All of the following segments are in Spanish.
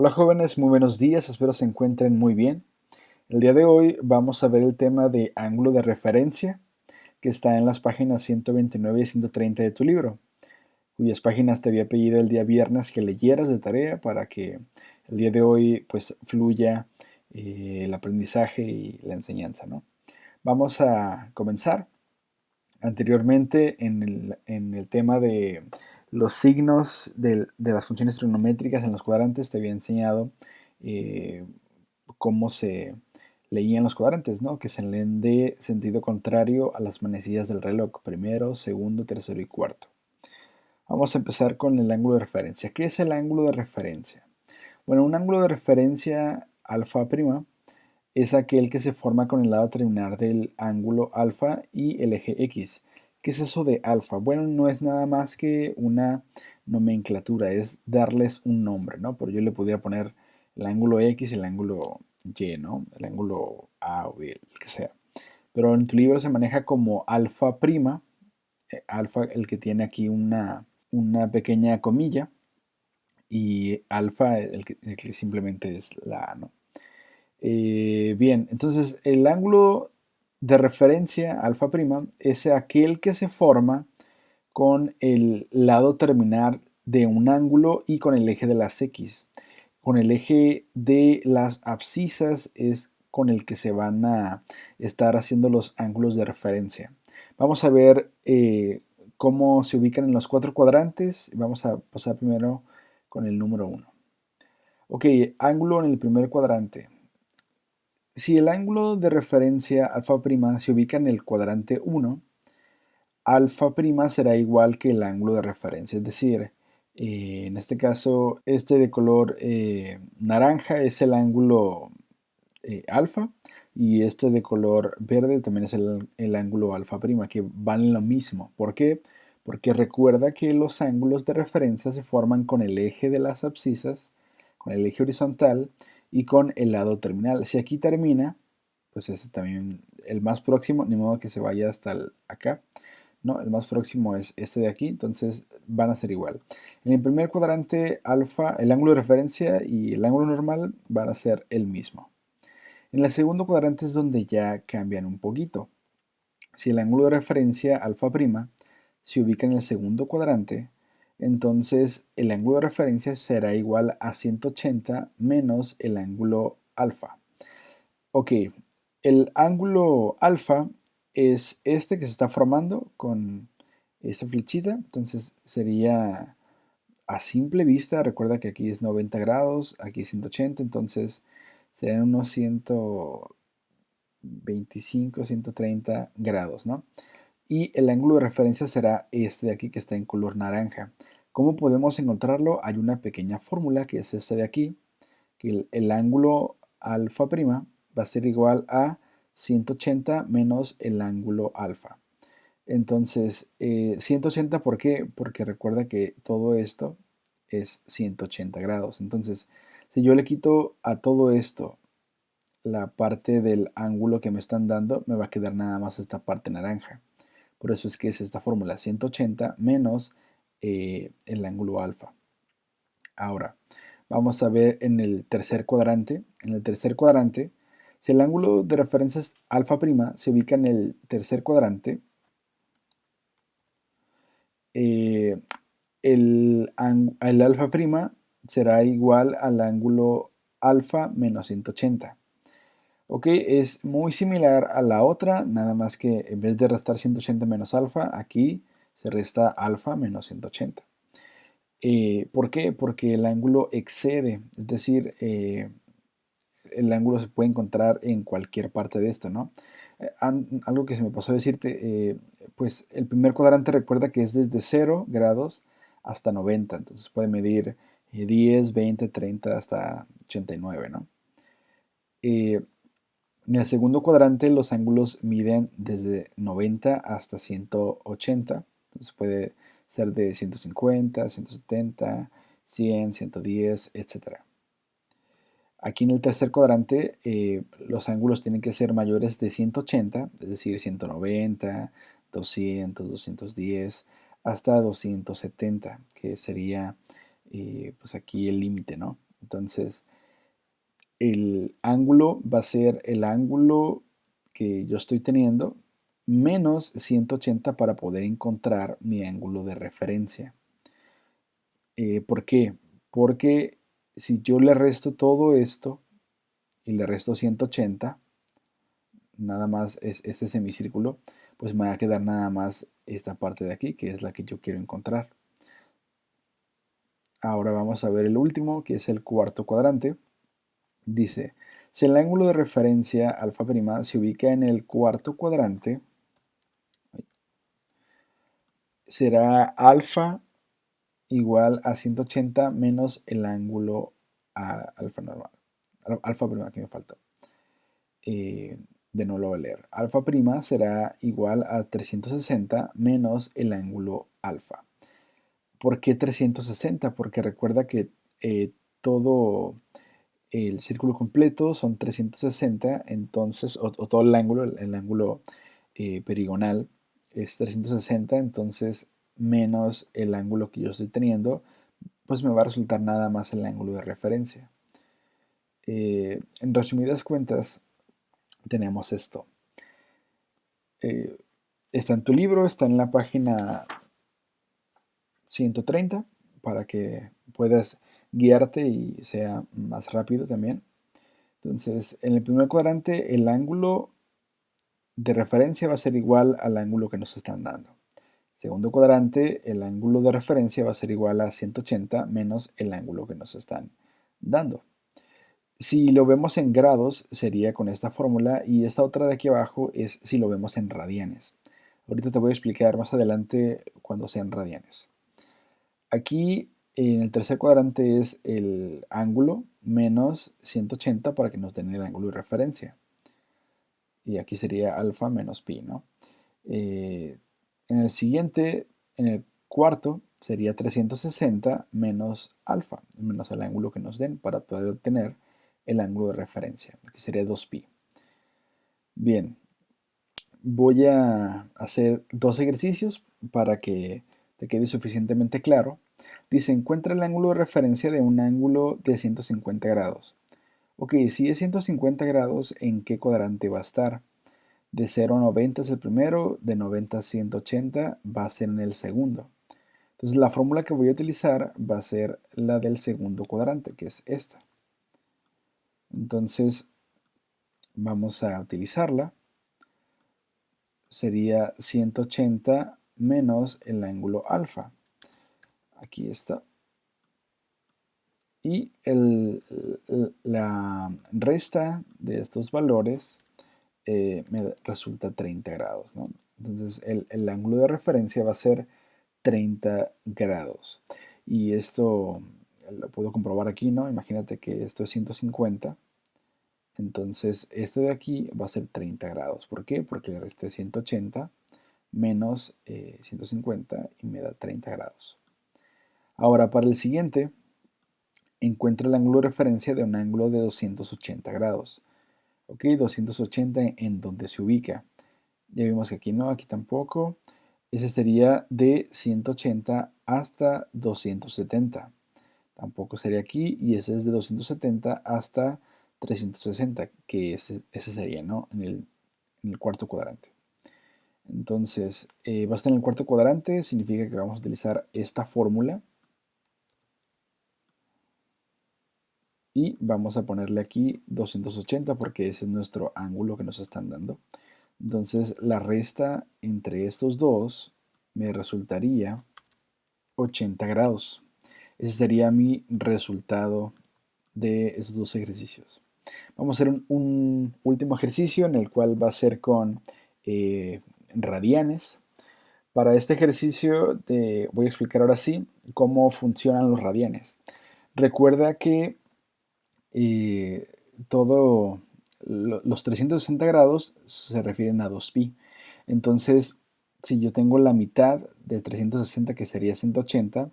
Hola jóvenes, muy buenos días, espero se encuentren muy bien. El día de hoy vamos a ver el tema de ángulo de referencia que está en las páginas 129 y 130 de tu libro, cuyas páginas te había pedido el día viernes que leyeras de tarea para que el día de hoy pues fluya el aprendizaje y la enseñanza, ¿no? Vamos a comenzar. Anteriormente en el tema de los signos de las funciones trigonométricas en los cuadrantes te había enseñado eh, cómo se leían los cuadrantes, ¿no? Que se leen de sentido contrario a las manecillas del reloj, primero, segundo, tercero y cuarto. Vamos a empezar con el ángulo de referencia. ¿Qué es el ángulo de referencia? Bueno, un ángulo de referencia alfa prima es aquel que se forma con el lado terminal del ángulo alfa y el eje X. ¿Qué es eso de alfa? Bueno, no es nada más que una nomenclatura, es darles un nombre, ¿no? Pero yo le podría poner el ángulo X y el ángulo Y, ¿no? El ángulo A o B, el que sea. Pero en tu libro se maneja como alfa prima, alfa el que tiene aquí una pequeña comilla, y alfa el que simplemente es la A, ¿no? Bien, entonces el ángulo de referencia alfa prima es aquel que se forma con el lado terminal de un ángulo y con el eje de las X. Con el eje de las abscisas es con el que se van a estar haciendo los ángulos de referencia. Vamos a ver cómo se ubican en los cuatro cuadrantes. Vamos a pasar primero con el número 1. Ok, ángulo en el primer cuadrante. Si el ángulo de referencia alfa' se ubica en el cuadrante 1, alfa' será igual que el ángulo de referencia, es decir, en este caso, este de color naranja es el ángulo alfa y este de color verde también es el ángulo alfa', que valen lo mismo. ¿Por qué? Porque recuerda que los ángulos de referencia se forman con el eje de las abscisas, con el eje horizontal y con el lado terminal. Si aquí termina, pues este también, el más próximo, ni modo que se vaya hasta acá, ¿no? El más próximo es este de aquí, entonces van a ser igual. En el primer cuadrante alfa, el ángulo de referencia y el ángulo normal van a ser el mismo. En el segundo cuadrante es donde ya cambian un poquito. Si el ángulo de referencia alfa' se ubica en el segundo cuadrante, entonces el ángulo de referencia será igual a 180 menos el ángulo alfa. Ok, el ángulo alfa es este que se está formando con esa flechita, entonces sería a simple vista, recuerda que aquí es 90 grados, aquí es 180, entonces serían unos 125, 130 grados, ¿no? Y el ángulo de referencia será este de aquí que está en color naranja. ¿Cómo podemos encontrarlo? Hay una pequeña fórmula que es este de aquí, que el ángulo alfa' va a ser igual a 180 menos el ángulo alfa. Entonces, 180, ¿por qué? Porque recuerda que todo esto es 180 grados. Entonces, si yo le quito a todo esto la parte del ángulo que me están dando, me va a quedar nada más esta parte naranja. Por eso es que es esta fórmula, 180 menos el ángulo alfa. Ahora, vamos a ver en el tercer cuadrante. En el tercer cuadrante, si el ángulo de referencia es alfa' se ubica en el tercer cuadrante, eh, el alfa' será igual al ángulo alfa menos 180. Ok, es muy similar a la otra, nada más que en vez de restar 180 menos alfa, aquí se resta alfa menos 180. ¿Por qué? Porque el ángulo excede, es decir, el ángulo se puede encontrar en cualquier parte de esto, ¿no? Algo que se me pasó a decirte, pues el primer cuadrante recuerda que es desde 0 grados hasta 90, entonces puede medir 10, 20, 30 hasta 89, ¿no? En el segundo cuadrante los ángulos miden desde 90 hasta 180, entonces puede ser de 150, 170, 100, 110, etc. Aquí en el tercer cuadrante los ángulos tienen que ser mayores de 180, es decir, 190, 200, 210, hasta 270, que sería pues aquí el límite, ¿no? Entonces, el ángulo va a ser el ángulo que yo estoy teniendo menos 180 para poder encontrar mi ángulo de referencia. ¿Por qué? Porque si yo le resto todo esto y le resto 180, nada más es este semicírculo, pues me va a quedar nada más esta parte de aquí, que es la que yo quiero encontrar. Ahora vamos a ver el último, que es el cuarto cuadrante. Dice, si el ángulo de referencia alfa' se ubica en el cuarto cuadrante, será alfa igual a 180 menos el ángulo alfa normal. Alfa prima, aquí me falta. De nuevo lo voy a leer. Alfa prima será igual a 360 menos el ángulo alfa. ¿Por qué 360? Porque recuerda que todo el círculo completo son 360, entonces, o todo el ángulo perigonal es 360, entonces menos el ángulo que yo estoy teniendo, pues me va a resultar nada más el ángulo de referencia. En resumidas cuentas, tenemos esto. Está en tu libro, está en la página 130 para que puedas guiarte y sea más rápido también. Entonces, en el primer cuadrante, el ángulo de referencia va a ser igual al ángulo que nos están dando. Segundo cuadrante, el ángulo de referencia va a ser igual a 180 menos el ángulo que nos están dando. Si lo vemos en grados, sería con esta fórmula, y esta otra de aquí abajo es si lo vemos en radianes. Ahorita te voy a explicar más adelante cuando sean radianes. Aquí en el tercer cuadrante es el ángulo menos 180 para que nos den el ángulo de referencia. Y aquí sería alfa menos pi, ¿no? En el siguiente, en el cuarto, sería 360 menos alfa, menos el ángulo que nos den para poder obtener el ángulo de referencia, que sería 2pi. Bien, voy a hacer dos ejercicios para que te quede suficientemente claro. Dice, encuentra el ángulo de referencia de un ángulo de 150 grados. Ok, si es 150 grados, ¿en qué cuadrante va a estar? De 0 a 90 es el primero, de 90 a 180 va a ser en el segundo. Entonces la fórmula que voy a utilizar va a ser la del segundo cuadrante, que es esta. Entonces vamos a utilizarla. Sería 180 menos el ángulo alfa. Aquí está. Y la resta de estos valores me resulta 30 grados, ¿no? Entonces el ángulo de referencia va a ser 30 grados. Y esto lo puedo comprobar aquí, ¿no? Imagínate que esto es 150. Entonces este de aquí va a ser 30 grados. ¿Por qué? Porque le resté 180 menos 150 y me da 30 grados. Ahora para el siguiente, encuentra el ángulo de referencia de un ángulo de 280 grados. Ok, 280 en donde se ubica. Ya vimos que aquí no, aquí tampoco. Ese sería de 180 hasta 270. Tampoco sería aquí. Y ese es de 270 hasta 360, que ese sería, ¿no? En el cuarto cuadrante. Entonces, va a estar en el cuarto cuadrante, significa que vamos a utilizar esta fórmula. Y vamos a ponerle aquí 280 porque ese es nuestro ángulo que nos están dando. Entonces la resta entre estos dos me resultaría 80 grados. Ese sería mi resultado de esos dos ejercicios. Vamos a hacer un último ejercicio en el cual va a ser con radianes. Para este ejercicio te voy a explicar ahora sí cómo funcionan los radianes. Recuerda que los 360 grados se refieren a 2pi. Entonces, si yo tengo la mitad de 360, que sería 180,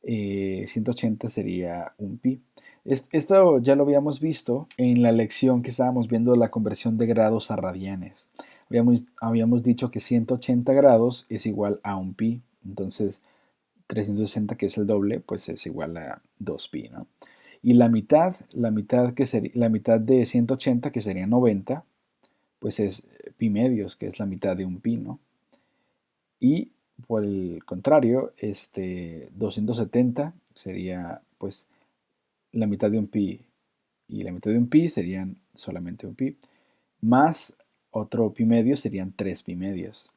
180 sería un pi. Esto ya lo habíamos visto en la lección que estábamos viendo la conversión de grados a radianes. Habíamos dicho que 180 grados es igual a un pi. Entonces, 360, que es el doble, pues es igual a 2pi, ¿no? Y la mitad de 180, que sería 90, pues es pi medios, que es la mitad de un pi, ¿no? Y por el contrario, 270 sería pues la mitad de un pi, y la mitad de un pi serían solamente un pi, más otro pi medio serían 3 pi medios,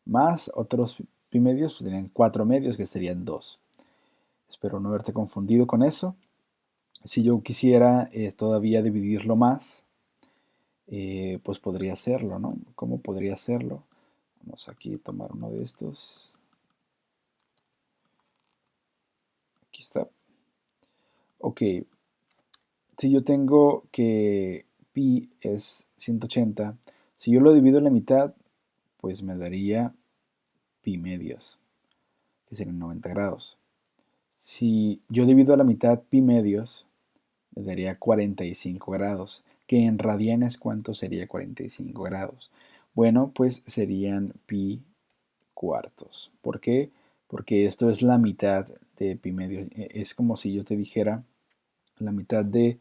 más otros pi medios serían 4 medios, que serían 2. Espero no haberte confundido con eso. Si yo quisiera todavía dividirlo más, pues podría hacerlo, ¿no? ¿Cómo podría hacerlo? Vamos aquí a tomar uno de estos. Aquí está. Ok, si yo tengo que pi es 180, si yo lo divido en la mitad, pues me daría pi medios, que serían 90 grados. Si yo divido a la mitad pi medios, me daría 45 grados, que en radianes, ¿cuánto sería 45 grados? Bueno, pues serían pi cuartos. ¿Por qué? Porque esto es la mitad de pi medios. Es como si yo te dijera la mitad de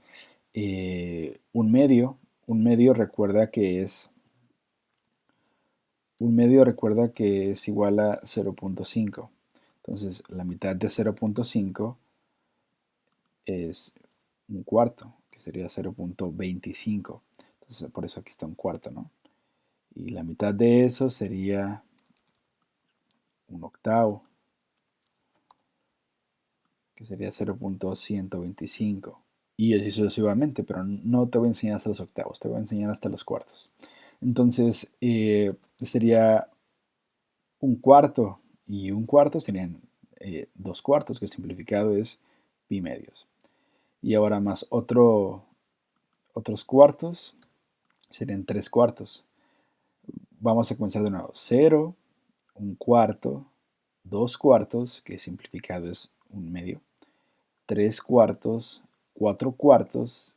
un medio. Un medio recuerda que es igual a 0.5. Entonces, la mitad de 0.5 es un cuarto, que sería 0.25. Entonces, por eso aquí está un cuarto, ¿no? Y la mitad de eso sería un octavo, que sería 0.125. Y así sucesivamente, pero no te voy a enseñar hasta los octavos, te voy a enseñar hasta los cuartos. Entonces, sería un cuarto y un cuarto serían dos cuartos, que simplificado es pi medios. Y ahora más otros cuartos serían tres cuartos. Vamos a comenzar de nuevo. 0, un cuarto, dos cuartos, que simplificado es un medio, tres cuartos, cuatro cuartos,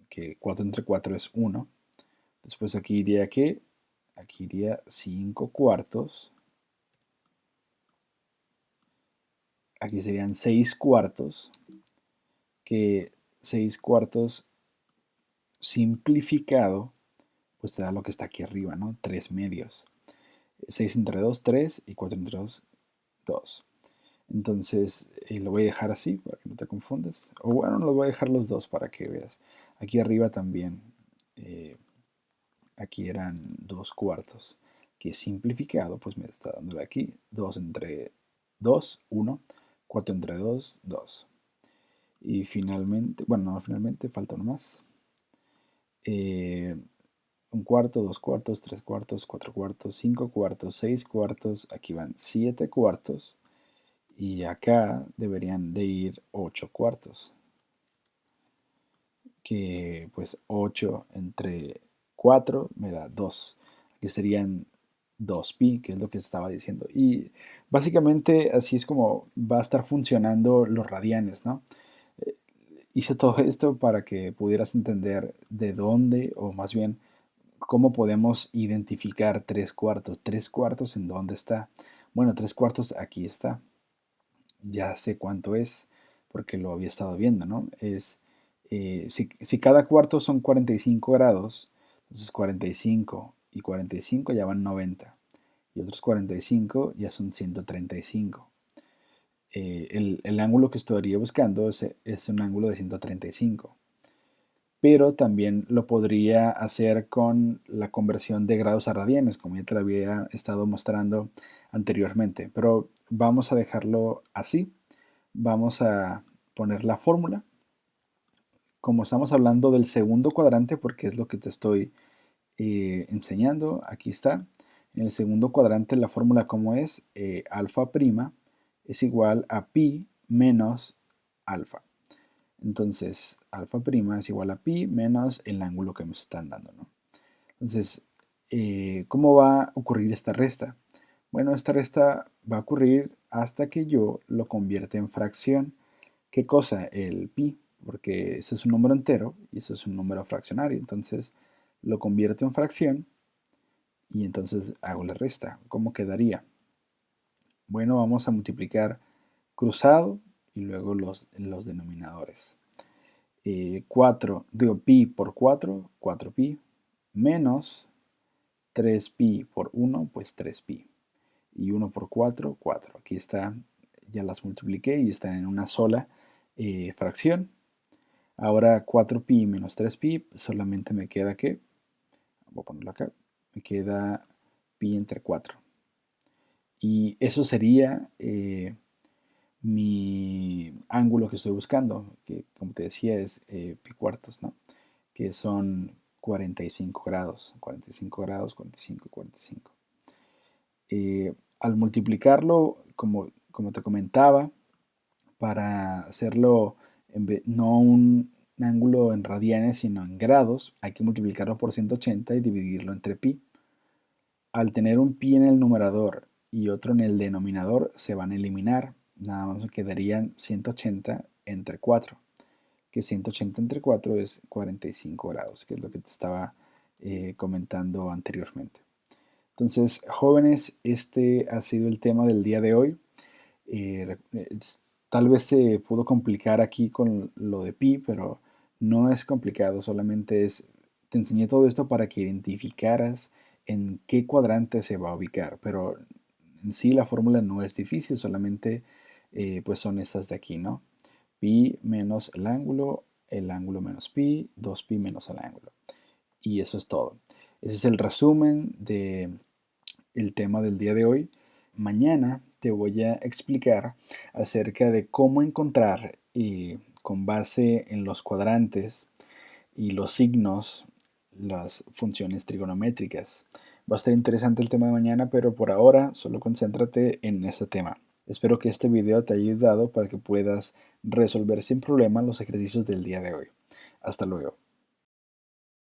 que 4 entre 4 es 1. Después aquí iría ¿qué? Aquí iría 5 cuartos. Aquí serían 6 cuartos, que 6 cuartos simplificado, pues te da lo que está aquí arriba, ¿no? 3 medios. 6 entre 2, 3, y 4 entre 2, 2. Entonces lo voy a dejar así para que no te confundas. O bueno, lo voy a dejar los dos para que veas. Aquí arriba también, aquí eran 2 cuartos, que simplificado, pues me está dando aquí 2 entre 2, 1, 4 entre 2, 2. Y finalmente, bueno, no finalmente, falta uno más. Un cuarto, dos cuartos, tres cuartos, cuatro cuartos, cinco cuartos, seis cuartos. Aquí van 7 cuartos. Y acá deberían de ir 8 cuartos. Que pues 8 entre 4 me da 2. Que serían 2pi, que es lo que estaba diciendo. Y básicamente así es como va a estar funcionando los radianes, ¿no? Hice todo esto para que pudieras entender de dónde, o más bien, cómo podemos identificar 3 cuartos. 3 cuartos, ¿en dónde está? Bueno, 3 cuartos aquí está. Ya sé cuánto es, porque lo había estado viendo, ¿no? Si cada cuarto son 45 grados, entonces 45 y 45 ya van 90. Y otros 45 ya son 135. El ángulo que estaría buscando es un ángulo de 135. Pero también lo podría hacer con la conversión de grados a radianes, como ya te lo había estado mostrando anteriormente. Pero vamos a dejarlo así. Vamos a poner la fórmula. Como estamos hablando del segundo cuadrante, porque es lo que te estoy enseñando, aquí está. En el segundo cuadrante la fórmula como es, alfa prima es igual a pi menos alfa. Entonces, alfa prima es igual a pi menos el ángulo que me están dando, ¿no? Entonces, ¿cómo va a ocurrir esta resta? Bueno, esta resta va a ocurrir hasta que yo lo convierta en fracción. ¿Qué cosa? El pi, porque ese es un número entero y eso es un número fraccionario. Entonces, lo convierto en fracción y entonces hago la resta. ¿Cómo quedaría? Bueno, vamos a multiplicar cruzado y luego los denominadores. pi por 4, 4pi, menos 3pi por 1, pues 3pi. Y 1 por 4, 4. Aquí está, ya las multipliqué y están en una sola fracción. Ahora 4pi menos 3pi, solamente me queda que, voy a ponerlo acá, me queda pi entre 4. Y eso sería mi ángulo que estoy buscando, que como te decía es pi cuartos, ¿no? Que son 45 grados, 45 grados, 45 y 45. Al multiplicarlo, como te comentaba, para hacerlo no un ángulo en radianes, sino en grados, hay que multiplicarlo por 180 y dividirlo entre pi. Al tener un pi en el numerador y otro en el denominador, se van a eliminar. Nada más me quedarían 180 entre 4, que 180 entre 4 es 45 grados, que es lo que te estaba comentando anteriormente. Entonces, jóvenes, este ha sido el tema del día de hoy. Tal vez se pudo complicar aquí con lo de pi, pero no es complicado, solamente te enseñé todo esto para que identificaras en qué cuadrante se va a ubicar, pero en sí la fórmula no es difícil, solamente pues son estas de aquí, ¿no? Pi menos el ángulo menos pi, 2pi menos el ángulo. Y eso es todo. Ese es el resumen del tema del día de hoy. Mañana te voy a explicar acerca de cómo encontrar, con base en los cuadrantes y los signos, las funciones trigonométricas. Va a estar interesante el tema de mañana, pero por ahora solo concéntrate en este tema. Espero que este video te haya ayudado para que puedas resolver sin problema los ejercicios del día de hoy. Hasta luego.